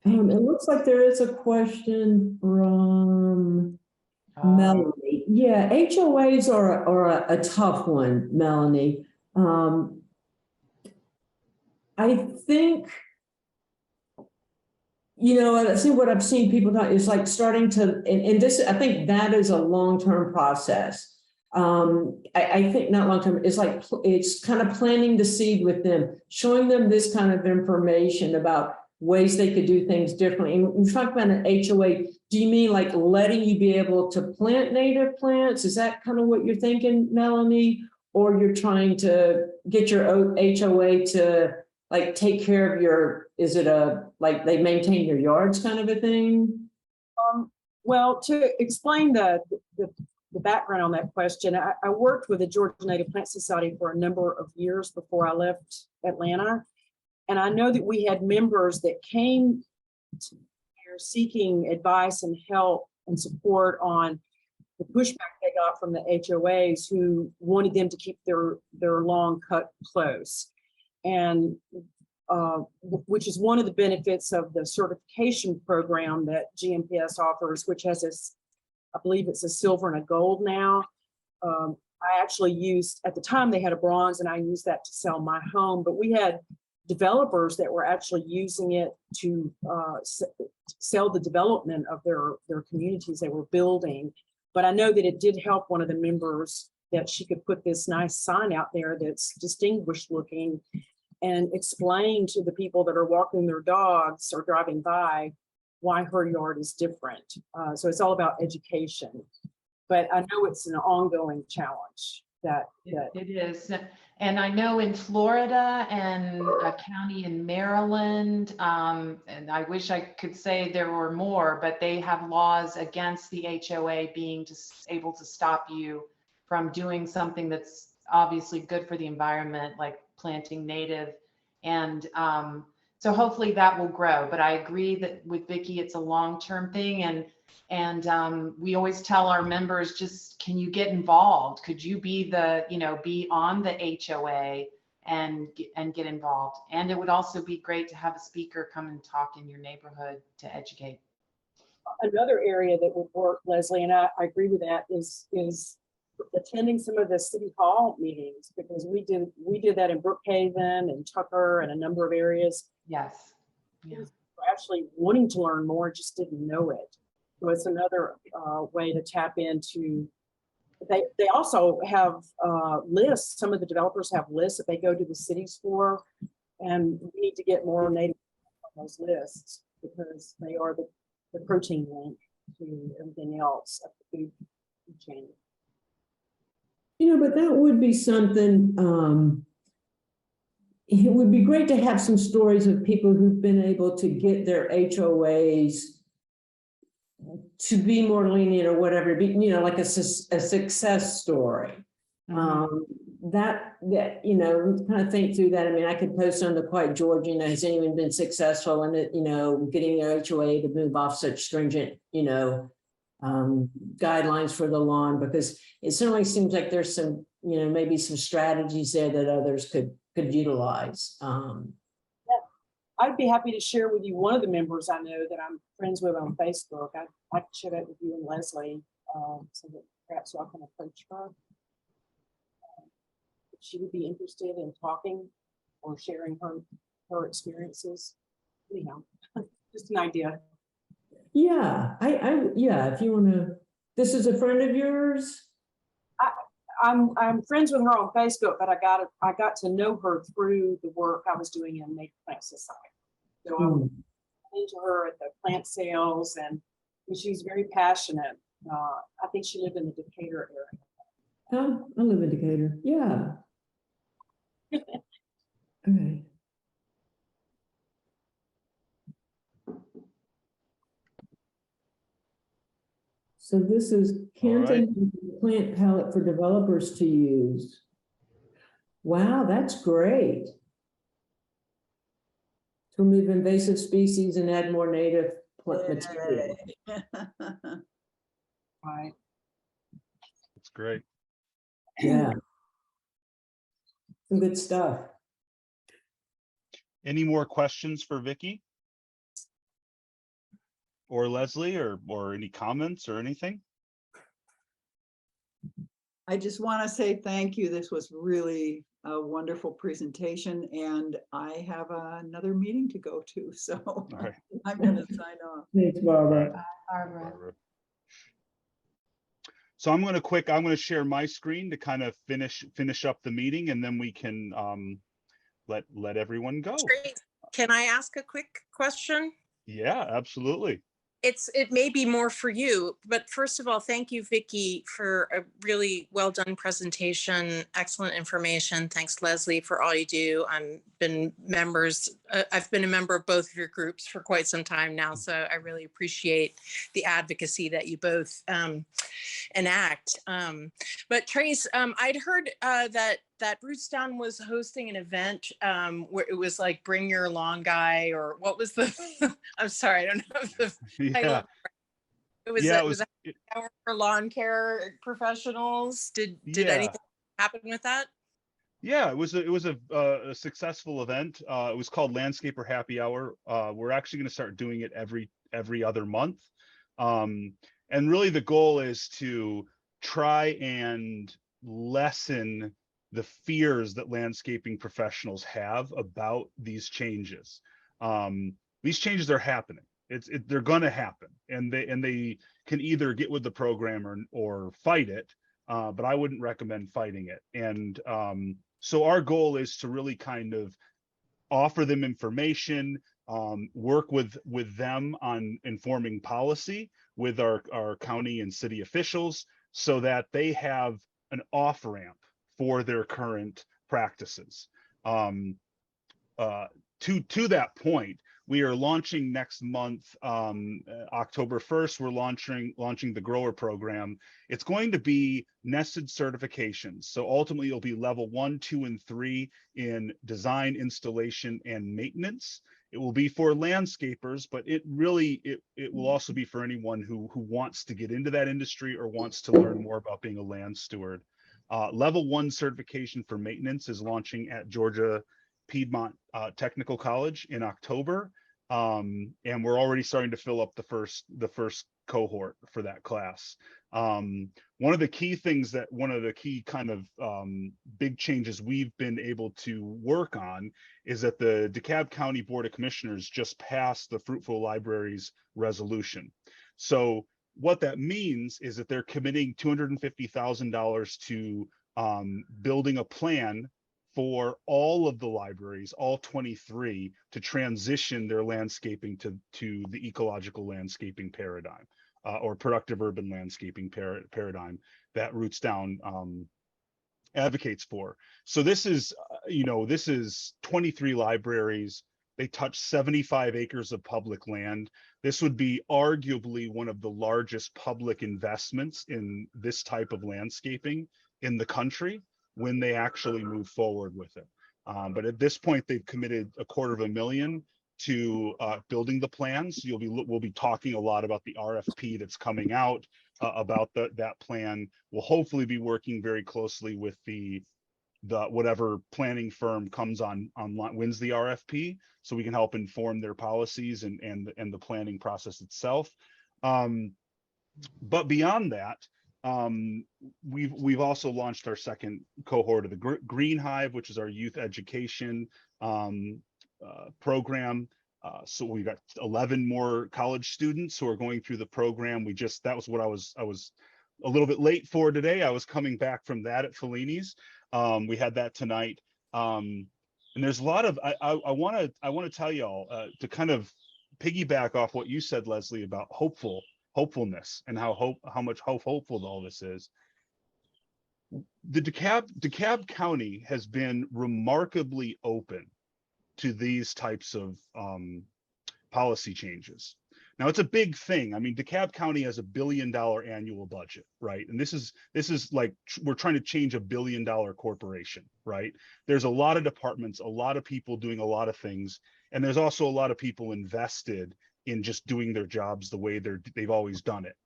It looks like there is a question from Melanie. Yeah, HOAs are a tough one, Melanie. I think, I see what I've seen people talk is like starting to, and this, I think that is a long-term process. I think not long-term, it's like, it's kind of planting the seed with them, showing them this kind of information about ways they could do things differently. And you talk about an HOA, do you mean like letting you be able to plant native plants? Is that kind of what you're thinking, Melanie? Or you're trying to get your HOA to like take care of your, is it like they maintain your yards kind of a thing?
Well, to explain the background on that question, I worked with the Georgia Native Plant Society for a number of years before I left Atlanta. And I know that we had members that came here seeking advice and help and support on the pushback they got from the HOAs who wanted them to keep their lawn cut close. And which is one of the benefits of the certification program that GMPS offers, which has this, I believe it's a silver and a gold now. I actually used, at the time they had a bronze and I used that to sell my home, but we had developers that were actually using it to sell the development of their communities they were building. But I know that it did help one of the members that she could put this nice sign out there that's distinguished looking and explain to the people that are walking their dogs or driving by why her yard is different. So it's all about education. But I know it's an ongoing challenge that
it is. And I know in Florida and a county in Maryland, and I wish I could say there were more, but they have laws against the HOA being able to stop you from doing something that's obviously good for the environment, like planting native. And so hopefully that will grow. But I agree that with Vicki, it's a long-term thing. And we always tell our members, just, can you get involved? Could you be be on the HOA and get involved? And it would also be great to have a speaker come and talk in your neighborhood to educate.
Another area that would work, Leslie, and I agree with that, is attending some of the city hall meetings, because we did that in Brookhaven and Tucker and a number of areas.
Yes. Yeah.
We're actually wanting to learn more, just didn't know it. So it's another way to tap into. They also have lists. Some of the developers have lists that they go to the cities for, and we need to get more native on those lists because they are the protein link to everything else of the food chain.
But that would be something, it would be great to have some stories of people who've been able to get their HOAs to be more lenient or whatever, like a success story.
Mm-hmm.
That kind of think through that. I mean, I could post on the QuietGA, has anyone been successful in it, getting their HOA to move off such stringent, guidelines for the lawn, because it certainly seems like there's some, maybe some strategies there that others could utilize.
I'd be happy to share with you one of the members I know that I'm friends with on Facebook. I'd share that with you and Leslie, so that perhaps y'all can approach her. If she would be interested in talking or sharing her experiences. Anyhow, just an idea.
Yeah, yeah, if you want to, this is a friend of yours?
I'm friends with her on Facebook, but I got to know her through the work I was doing in Native Plant Society. So I was into her at the plant sales, and she's very passionate. I think she lived in the Decatur area.
Oh, I live in Decatur. Yeah. Okay. So this is Canton plant palette for developers to use. Wow, that's great. To remove invasive species and add more native plant material.
Right.
That's great.
Yeah. Some good stuff.
Any more questions for Vicki? Or Leslie, or any comments or anything?
I just want to say thank you. This was really a wonderful presentation, and I have another meeting to go to, so
All right.
I'm going to sign off.
Thanks, Barbara.
Barbara.
Barbara. So I'm going to share my screen to kind of finish up the meeting, and then we can let everyone go.
Trace, can I ask a quick question?
Yeah, absolutely.
It may be more for you, but first of all, thank you, Vicki, for a really well done presentation. Excellent information. Thanks, Leslie, for all you do. I've been a member of both of your groups for quite some time now, so I really appreciate the advocacy that you both enact. But Trace, I'd heard that Rootstown was hosting an event where it was like bring your lawn guy, or what was the I'm sorry, I don't know if the
Yeah.
it was
Yeah,
it was an hour for lawn care professionals. Did
Yeah.
anything happen with that?
Yeah, it was a successful event. It was called Landscaper Happy Hour. We're actually going to start doing it every other month. And really the goal is to try and lessen the fears that landscaping professionals have about these changes. These changes are happening. They're going to happen, and they can either get with the program or fight it. But I wouldn't recommend fighting it. And so our goal is to really kind of offer them information, work with them on informing policy with our county and city officials, so that they have an off-ramp for their current practices. To that point, we are launching next month, October 1st, we're launching the grower program. It's going to be nested certifications. So ultimately it'll be level 1, 2, and 3 in design, installation, and maintenance. It will be for landscapers, but it will also be for anyone who wants to get into that industry or wants to learn more about being a land steward. Level 1 certification for maintenance is launching at Georgia Piedmont Technical College in October, and we're already starting to fill up the first cohort for that class. One of the key kind of big changes we've been able to work on is that the DeKalb County Board of Commissioners just passed the Fruitful Libraries resolution. So what that means is that they're committing $250,000 to building a plan for all of the libraries, all 23, to transition their landscaping to the ecological landscaping paradigm, or productive urban landscaping paradigm that Rootstown advocates for. So this is 23 libraries. They touch 75 acres of public land. This would be arguably one of the largest public investments in this type of landscaping in the country when they actually move forward with it. But at this point, they've committed $250,000 to building the plans. We'll be talking a lot about the RFP that's coming out about that plan. We'll hopefully be working very closely with the whatever planning firm comes online, wins the RFP, so we can help inform their policies and the planning process itself. But beyond that, we've also launched our second cohort of the Green Hive, which is our youth education program. So we've got 11 more college students who are going through the program. That was what I was a little bit late for today. I was coming back from that at Fellini's. We had that tonight. And there's a lot of, I want to tell y'all to kind of piggyback off what you said, Leslie, about hopefulness and how much hopeful all this is. The DeKalb County has been remarkably open to these types of policy changes. Now, it's a big thing. I mean, DeKalb County has $1 billion annual budget, right? And this is like we're trying to change $1 billion corporation, right? There's a lot of departments, a lot of people doing a lot of things, and there's also a lot of people invested in just doing their jobs the way they've always done it.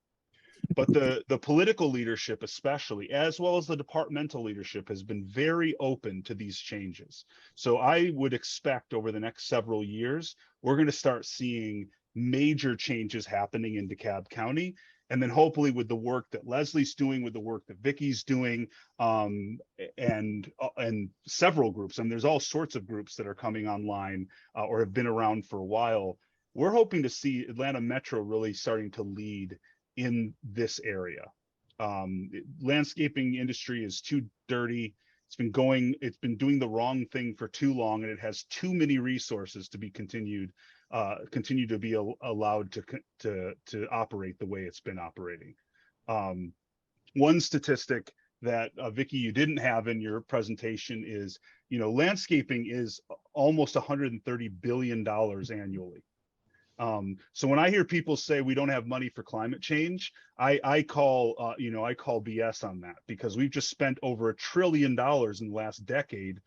But the political leadership, especially, as well as the departmental leadership, has been very open to these changes. So I would expect over the next several years, we're going to start seeing major changes happening in DeKalb County. And then hopefully with the work that Leslie's doing, with the work that Vicki's doing, and several groups, and there's all sorts of groups that are coming online or have been around for a while, we're hoping to see Atlanta Metro really starting to lead in this area. Landscaping industry is too dirty. It's been doing the wrong thing for too long, and it has too many resources to be continue to be allowed to operate the way it's been operating. One statistic that Vicki, you didn't have in your presentation is, landscaping is almost $130 billion annually. So when I hear people say we don't have money for climate change, I call BS on that, because we've just spent over $1 trillion in the last decade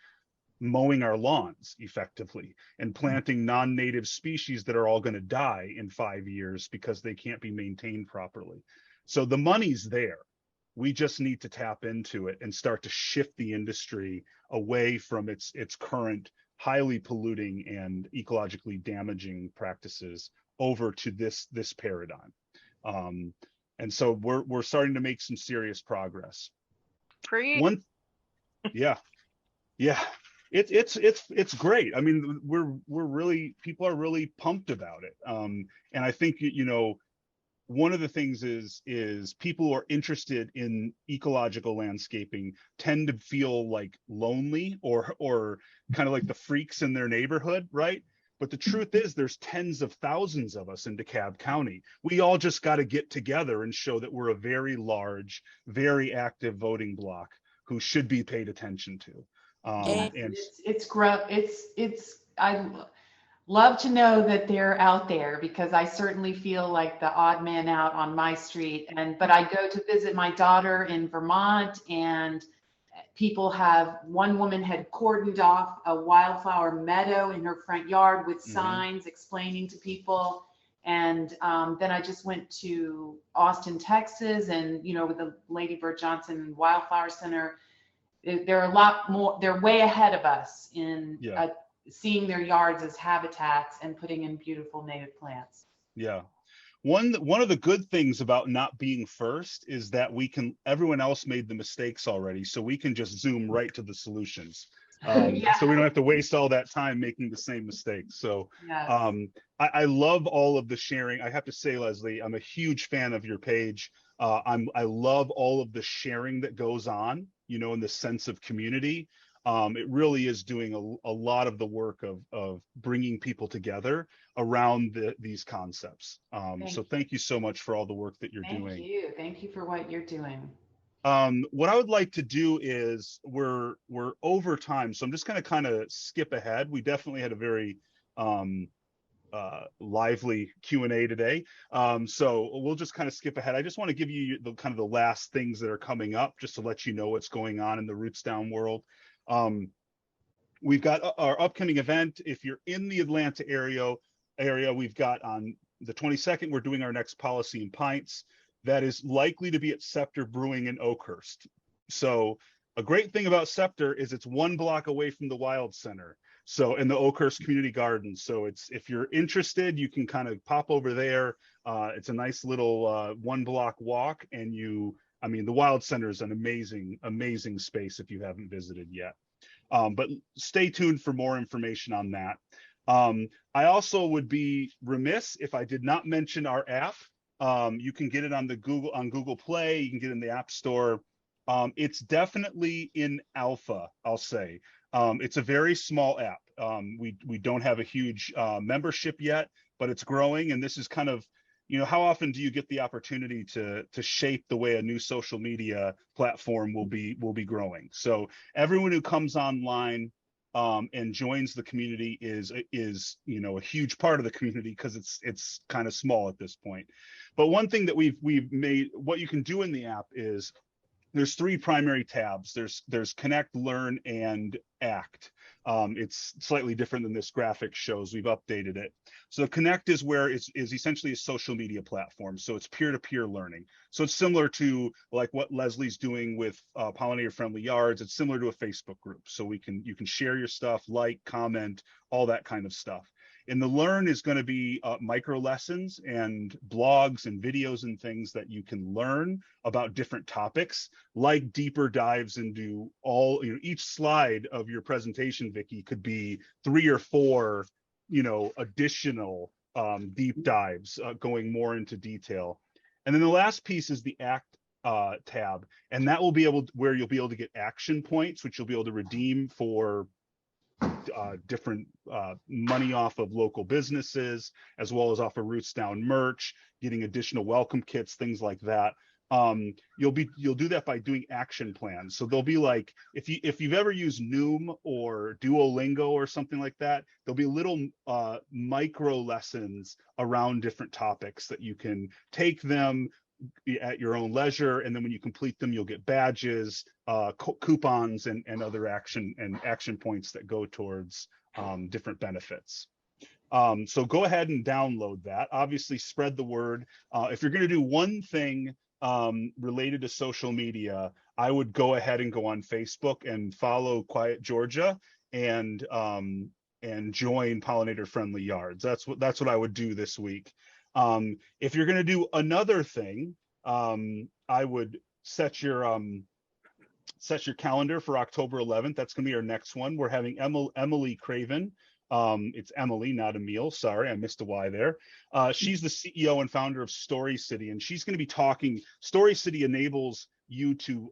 mowing our lawns effectively and planting non-native species that are all going to die in 5 years because they can't be maintained properly. So the money's there. We just need to tap into it and start to shift the industry away from its current highly polluting and ecologically damaging practices over to this paradigm. And so we're starting to make some serious progress. Yeah. It's great. I mean, people are really pumped about it. And I think, one of the things is people who are interested in ecological landscaping tend to feel like lonely or kind of like the freaks in their neighborhood, right? But the truth is there's tens of thousands of us in DeKalb County. We all just got to get together and show that we're a very large, very active voting bloc who should be paid attention to.
And I love to know that they're out there, because I certainly feel like the odd man out on my street. But I go to visit my daughter in Vermont, and one woman had cordoned off a wildflower meadow in her front yard with signs explaining to people. And then I just went to Austin, Texas, and with the Lady Bird Johnson Wildflower Center. They're a lot more, they're way ahead of us in seeing their yards as habitats and putting in beautiful native plants.
Yeah. One of the good things about not being first is that everyone else made the mistakes already, so we can just zoom right to the solutions. So we don't have to waste all that time making the same mistakes. So I love all of the sharing. I have to say, Leslie, I'm a huge fan of your page. I love all of the sharing that goes on, in the sense of community. It really is doing a lot of the work of bringing people together around these concepts. So thank you so much for all the work that you're doing.
Thank you for what you're doing.
What I would like to do is we're over time, so I'm just going to kind of skip ahead. We definitely had a very lively Q&A today. So we'll just kind of skip ahead. I just want to give you the last things that are coming up, just to let you know what's going on in the Roots Down world. We've got our upcoming event. If you're in the Atlanta area, we've got on the 22nd, we're doing our next Policy and Pints. That is likely to be at Scepter Brewing in Oakhurst. So a great thing about Scepter is it's 1 block away from the Wild Center. So in the Oakhurst Community Garden. So if you're interested, you can kind of pop over there. It's a nice little 1 block walk, and the Wild Center is an amazing space if you haven't visited yet. But stay tuned for more information on that. I also would be remiss if I did not mention our app. You can get it on Google Play. You can get it in the App Store. It's definitely in alpha, I'll say. It's a very small app. We don't have a huge membership yet, but it's growing. And this is kind of, how often do you get the opportunity to shape the way a new social media platform will be growing? So everyone who comes online and joins the community is a huge part of the community, because it's kind of small at this point. But one thing that we've made, what you can do in the app is there's 3 primary tabs. There's Connect, Learn, and Act. It's slightly different than this graphic shows. We've updated it. So Connect is where is essentially a social media platform. So it's peer-to-peer learning. So it's similar to like what Leslie's doing with Pollinator Friendly Yards. It's similar to a Facebook group. So you can share your stuff, like, comment, all that kind of stuff. And the learn is going to be micro lessons and blogs and videos and things that you can learn about different topics, like deeper dives into all, each slide of your presentation, Vicki, could be 3 or 4, additional deep dives going more into detail. And then the last piece is the ACT tab, and that will be where you'll be able to get action points, which you'll be able to redeem for different money off of local businesses, as well as off of Roots Down merch, getting additional welcome kits, things like that. You'll do that by doing action plans. So they'll be like, if you've ever used Noom or Duolingo or something like that, there'll be little micro lessons around different topics that you can take them at your own leisure, and then when you complete them, you'll get badges, coupons, and other action points that go towards different benefits. So go ahead and download that. Obviously, spread the word. If you're going to do one thing related to social media, I would go ahead and go on Facebook and follow QuietGA and join Pollinator Friendly Yards. That's what I would do this week. If you're going to do another thing, I would set your calendar for October 11th. That's going to be our next one. We're having Emily Craven. It's Emily, not Emil. Sorry, I missed a Y there. She's the CEO and founder of Story City, and she's going to be talking. Story City enables you to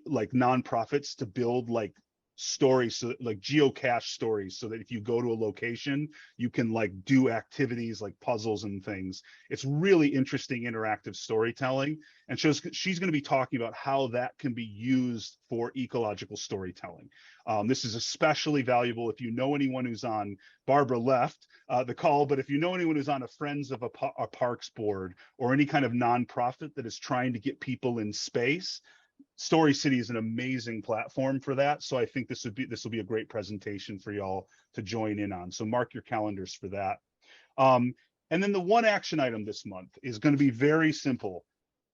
like nonprofits to build like stories, so like geocache stories, so that if you go to a location, you can like do activities like puzzles and things. It's really interesting interactive storytelling, and she's going to be talking about how that can be used for ecological storytelling. This is especially valuable if you know anyone who's on, Barbara left the call, but if you know anyone who's on a Friends of a Parks board or any kind of nonprofit that is trying to get people in space, Story City is an amazing platform for that. So I think this will be a great presentation for y'all to join in on. So mark your calendars for that. And then the one action item this month is going to be very simple.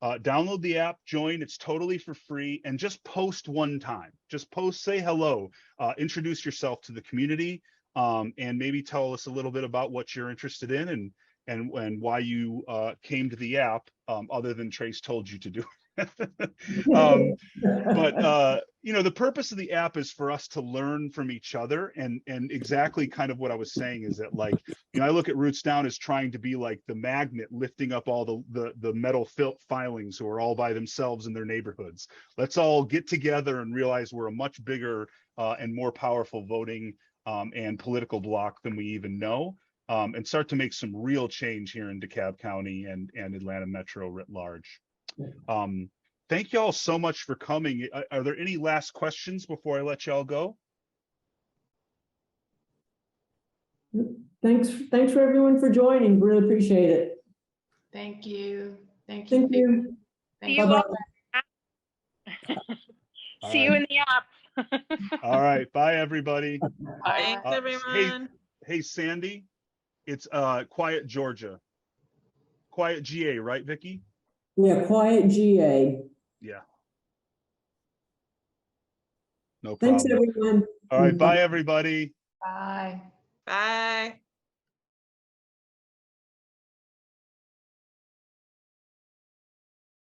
Download the app, join, it's totally for free, and just post one time. Just post, say hello, introduce yourself to the community, and maybe tell us a little bit about what you're interested in and why you came to the app, other than Trace told you to do it. But the purpose of the app is for us to learn from each other, and exactly kind of what I was saying is that, like, I look at Roots Down as trying to be like the magnet lifting up all the metal filings who are all by themselves in their neighborhoods. Let's all get together and realize we're a much bigger and more powerful voting and political bloc than we even know, and start to make some real change here in DeKalb County and Atlanta Metro writ large. Thank you all so much for coming. Are there any last questions before I let y'all go?
Thanks for everyone for joining. Really appreciate it.
Thank you. Thank
Thank
you.
you.
Thank
See you
you.
all. See you in the app.
All right, bye everybody.
Bye.
Thanks, everyone.
Hey Sandy, it's QuietGA. QuietGA, right, Vicki?
Yeah, QuietGA.
Yeah. No problem.
Thanks, everyone.
All right, bye everybody.
Bye.